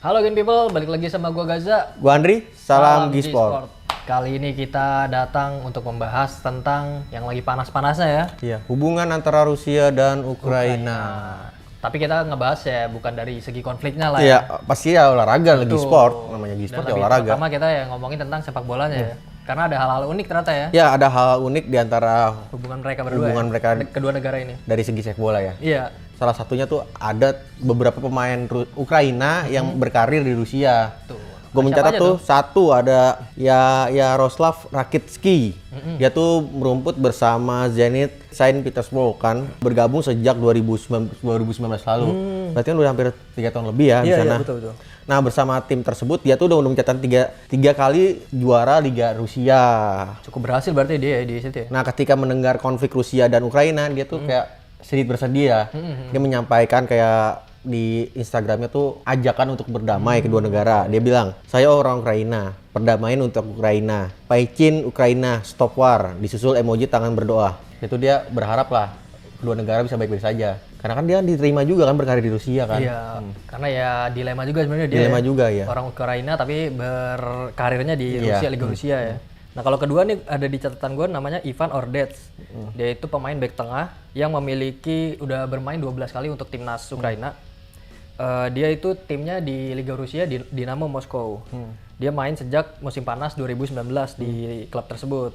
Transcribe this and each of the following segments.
Halo Gen People, balik lagi sama gua Gaza. Gua Andri, salam G-Sport. Kali ini kita datang untuk membahas tentang yang lagi panas-panasnya ya. Iya, hubungan antara Rusia dan Ukraina. Tapi kita ngebahas ya bukan dari segi konfliknya lah Iya, ya. pasti ya olahraga, lagi Betul. sport, namanya G-Sport Dan ya lebih olahraga. pertama kita ya ngomongin tentang sepak bolanya ya. Karena ada hal-hal unik ternyata ya. Ya, ada hal unik di antara Hubungan mereka berdua hubungan ya. mereka Kedua negara ini. dari segi sepak bola ya. Iya. Salah satunya tuh ada beberapa pemain Ukraina yang berkarir di Rusia. Tuh. Gue mencatat Siapa aja tuh satu ada Yaroslav Rakitsky. Dia tuh merumput bersama Zenit Saint Petersburg kan, bergabung sejak 2019 lalu. Berarti kan udah hampir 3 tahun lebih ya di sana. Iya, betul. Nah, bersama tim tersebut dia tuh udah mencatatkan tiga kali juara Liga Rusia. Cukup berhasil berarti dia ya di situ ya. Nah, ketika mendengar konflik Rusia dan Ukraina, dia tuh kayak sedikit bersedia. Dia menyampaikan kayak di Instagramnya tuh ajakan untuk berdamai kedua negara. Dia bilang, saya orang Ukraina, perdamaian untuk Ukraina. Paicin Ukraina, stop war. Disusul emoji tangan berdoa. Itu dia berharap lah kedua negara bisa baik-baik saja. Karena kan dia diterima juga kan berkarir di Rusia kan. Iya, karena ya dilema juga sebenarnya dia. Dilema ya. juga ya. Orang Ukraina tapi berkarirnya di Iya. Rusia, Liga Rusia ya. Nah kalau kedua nih ada di catatan gue namanya Ivan Ordets. Dia itu pemain bek tengah yang memiliki udah bermain 12 kali untuk timnas Ukraina. Dia itu timnya di Liga Rusia di Dinamo Moskow. Dia main sejak musim panas 2019 di klub tersebut.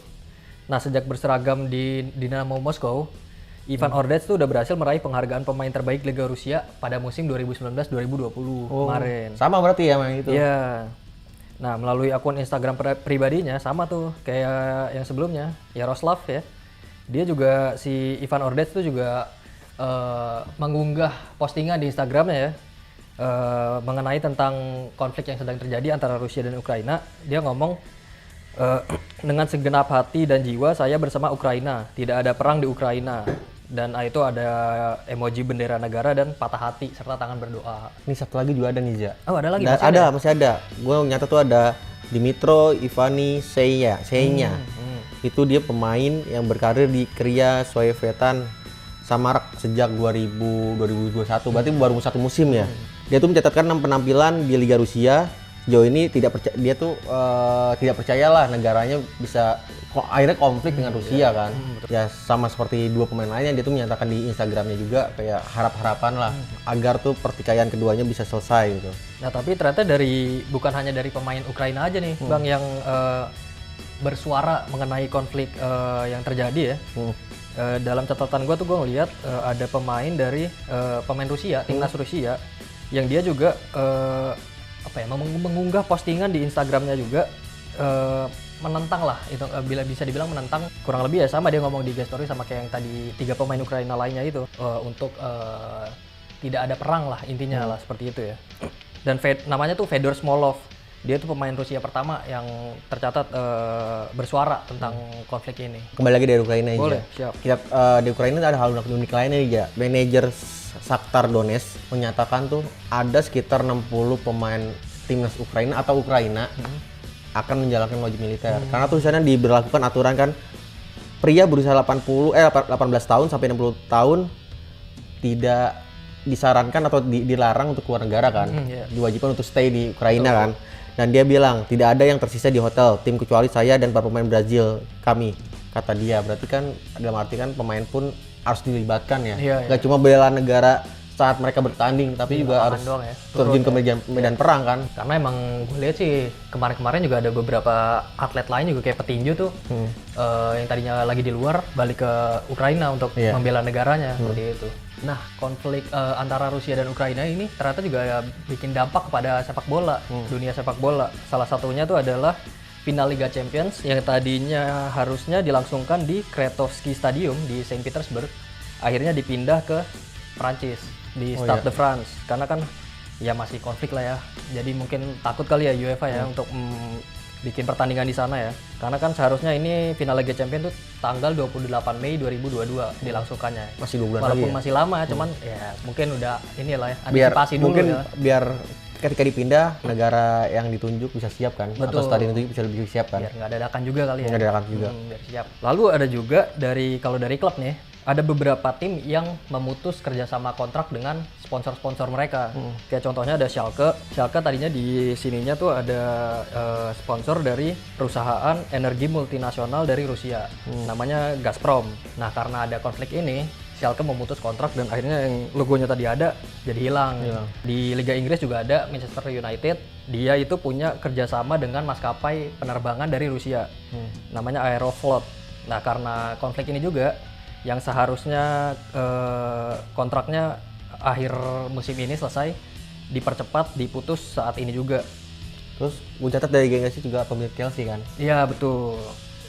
Nah sejak berseragam di Dinamo Moskow, Ivan Ordets tuh udah berhasil meraih penghargaan pemain terbaik Liga Rusia pada musim 2019-2020 kemarin. Sama berarti ya main itu. Iya. Nah, melalui akun Instagram pribadinya sama tuh kayak yang sebelumnya, Yaroslav ya. Dia juga si Ivan Ordets tuh juga mengunggah postingan di Instagramnya ya. Mengenai tentang konflik yang sedang terjadi antara Rusia dan Ukraina. Dia ngomong dengan segenap hati dan jiwa saya bersama Ukraina. Tidak ada perang di Ukraina. Dan itu ada emoji bendera negara dan patah hati serta tangan berdoa. Ini satu lagi juga ada nih, Ja. Oh, ada lagi? Masih ada. Gue nyata tuh ada Dimitro Ivani Senya. Itu dia pemain yang berkarir di Kria Soyevetan Samarak sejak 2021. Berarti baru satu musim ya. Dia tuh mencatatkan 6 penampilan di Liga Rusia. Sejauh ini tidak percayalah negaranya bisa akhirnya konflik dengan Rusia kan. Ya sama seperti dua pemain lainnya, dia tuh menyatakan di Instagramnya juga kayak harap-harapan lah agar tuh pertikaian keduanya bisa selesai gitu. Nah tapi ternyata bukan hanya dari pemain Ukraina aja nih Bang yang bersuara mengenai konflik yang terjadi ya. Dalam catatan gue tuh gue ngeliat ada pemain dari pemain Rusia, timnas Rusia yang dia juga mengunggah postingan di Instagramnya juga menentang lah itu bila bisa dibilang menentang kurang lebih ya sama dia ngomong di story sama kayak yang tadi 3 pemain Ukraina lainnya itu untuk tidak ada perang lah intinya lah seperti itu ya. Dan namanya tuh Fedor Smolov. Dia tuh pemain Rusia pertama yang tercatat bersuara tentang konflik ini. Kembali lagi dari Ukraina aja. Boleh, siap. Kita di Ukraina ada hal unik lainnya nih, Ja. Manajer Shakhtar Donetsk menyatakan tuh ada sekitar 60 pemain timnas Ukraina atau Ukraina akan menjalankan wajib militer. Karena tuh di sana diberlakukan aturan kan pria berusia 18 tahun sampai 60 tahun tidak disarankan atau dilarang untuk keluar negara kan. Diwajibkan untuk stay di Ukraina kan. Dan dia bilang tidak ada yang tersisa di hotel tim kecuali saya dan para pemain Brazil kami, kata dia. Berarti kan dalam arti kan pemain pun harus dilibatkan ya. Gak cuma bela negara saat mereka bertanding, tapi juga harus terjun ke medan perang kan. Karena emang gue lihat sih kemarin-kemarin juga ada beberapa atlet lain juga kayak petinju tuh yang tadinya lagi di luar balik ke Ukraina untuk membela negaranya seperti itu. Nah konflik antara Rusia dan Ukraina ini ternyata juga ya bikin dampak kepada sepak bola, dunia sepak bola. Salah satunya tuh adalah final Liga Champions yang tadinya harusnya dilangsungkan di Kretovsky Stadium di Saint Petersburg, akhirnya dipindah ke Prancis di Stade de France karena kan ya masih konflik lah ya. Jadi mungkin takut kali ya UEFA ya untuk bikin pertandingan di sana ya. Karena kan seharusnya ini final Liga Champions tuh tanggal 28 Mei 2022 dilangsungkannya. Masih 2 bulan walaupun lagi ya? masih lama cuman ya mungkin udah inilah ya Biar antisipasi dulu mungkin ya. biar ketika dipindah negara yang ditunjuk bisa siap kan. Betul. Atau stadion itu bisa lebih siap kan. Biar nggak dadakan juga kali ya. Nggak dadakan juga. Biar siap. Lalu ada juga dari kalau dari klub nih ada beberapa tim yang memutus kerjasama kontrak dengan sponsor-sponsor mereka. Kayak contohnya ada Schalke. Schalke tadinya di sininya tuh ada sponsor dari perusahaan energi multinasional dari Rusia, namanya Gazprom. Nah, karena ada konflik ini, Schalke memutus kontrak dan akhirnya yang logonya tadi ada jadi hilang. Di Liga Inggris juga ada Manchester United. Dia itu punya kerjasama dengan maskapai penerbangan dari Rusia, namanya Aeroflot. Nah, karena konflik ini juga, yang seharusnya kontraknya akhir musim ini selesai, dipercepat, diputus saat ini juga. Terus gue catat dari gengsi juga pemilik Chelsea kan? Iya, betul.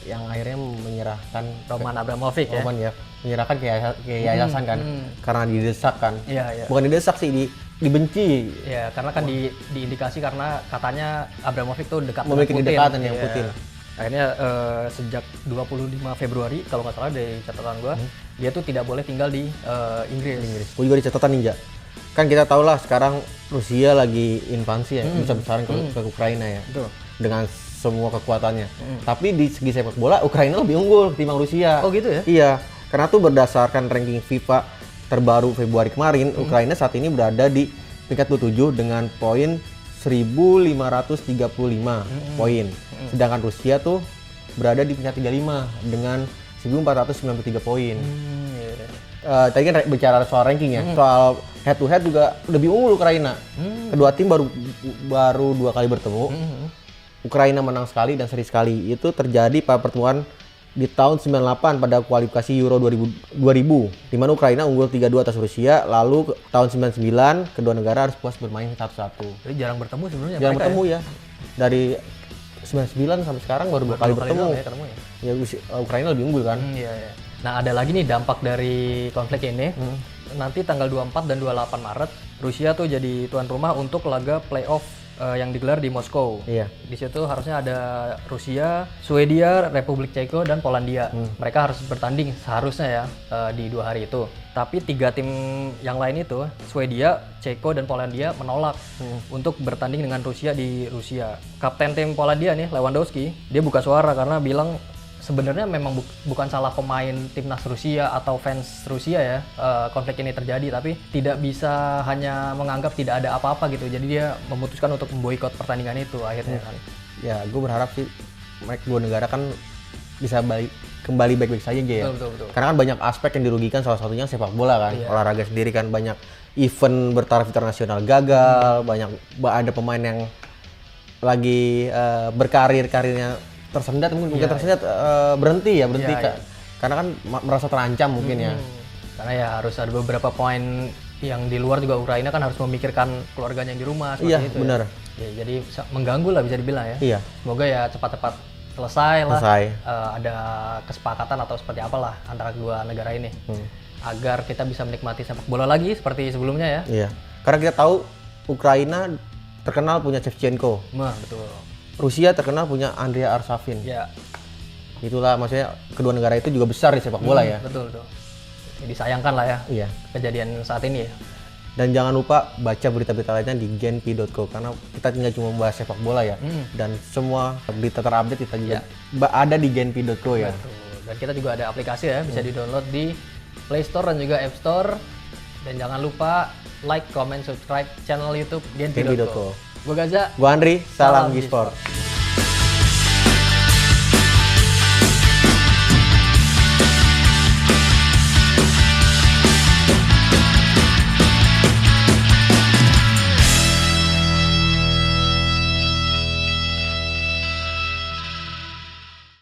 Yang akhirnya menyerahkan Roman Abramovich ya? Roman ya, menyerahkan ke yayasan kan? Karena didesak kan? Iya. Bukan didesak sih, dibenci. Ya, karena kan diindikasi karena katanya Abramovich tuh dekat memiliki dengan Putin. kedekatan yang Putin. Akhirnya sejak 25 Februari kalau nggak salah dari catatan gua, dia tuh tidak boleh tinggal di Inggris. Gue juga di catatan Ninja. Kan kita tahu lah sekarang Rusia lagi invasi ya, besar-besaran ke Ukraina ya. Betul. Dengan semua kekuatannya. Tapi di segi sepak bola Ukraina lebih unggul ketimbang Rusia. Oh gitu ya? Iya, karena tuh berdasarkan ranking FIFA terbaru Februari kemarin, Ukraina saat ini berada di peringkat 27 dengan poin 1.535 poin. Sedangkan Rusia tuh berada di peringkat 35 dengan 1.493 poin. Tadi kan bicara soal ranking ya, soal head to head juga lebih unggul Ukraina. Kedua tim baru 2 kali bertemu. Ukraina menang sekali dan seri sekali. Itu terjadi pada pertemuan di tahun 98 pada kualifikasi Euro 2000 di mana Ukraina unggul 3-2 atas Rusia. Lalu tahun 99 kedua negara harus puas bermain 1-1. Jadi jarang bertemu sebenarnya. Jarang bertemu ya. Dari 99 sampai sekarang baru 2 kali bertemu. Ya Ukraina lebih unggul kan. Iya. Nah, ada lagi nih dampak dari konflik ini. Nanti tanggal 24 dan 28 Maret Rusia tuh jadi tuan rumah untuk laga playoff yang digelar di Moskow. Iya. Di situ harusnya ada Rusia, Swedia, Republik Ceko, dan Polandia. Mereka harus bertanding seharusnya ya di 2 hari itu. Tapi 3 tim yang lain itu, Swedia, Ceko, dan Polandia menolak untuk bertanding dengan Rusia di Rusia. Kapten tim Polandia nih, Lewandowski, dia buka suara karena bilang sebenarnya memang bukan salah pemain timnas Rusia atau fans Rusia ya konflik ini terjadi, tapi tidak bisa hanya menganggap tidak ada apa-apa gitu. Jadi dia memutuskan untuk memboikot pertandingan itu akhirnya kan. Ya, gue berharap sih mereka dua negara kan bisa kembali baik-baik saja ya. Betul. Karena kan banyak aspek yang dirugikan, salah satunya sepak bola kan. Olahraga sendiri kan banyak event bertaraf internasional gagal, banyak ada pemain yang lagi karirnya tersendat, mungkin tersendat berhenti Kak. Karena kan merasa terancam mungkin ya. Karena ya harus ada beberapa poin yang di luar juga. Ukraina kan harus memikirkan keluarganya yang di rumah seperti itu. Benar. Ya, jadi mengganggu lah bisa dibilang ya. Iya. Semoga ya cepat-cepat selesai lah. Ada kesepakatan atau seperti apalah antara kedua negara ini. Agar kita bisa menikmati sepak bola lagi seperti sebelumnya ya. Iya. Karena kita tahu Ukraina terkenal punya Shevchenko. Betul. Rusia terkenal punya Andriy Arshavin. Ya. Itulah maksudnya kedua negara itu juga besar di sepak bola ya. Betul. Disayangkan lah ya. Iya. Kejadian saat ini ya. Dan jangan lupa baca berita-berita lainnya di genpi.co karena kita tinggal cuma membahas sepak bola ya. Dan semua berita terupdate kita juga ada di genpi.co ya. Betul. Dan kita juga ada aplikasi ya, bisa di-download di Play Store dan juga App Store. Dan jangan lupa like, comment, subscribe channel YouTube genpi.co. Gue Gaza. Gue Andri, salam G-Sport.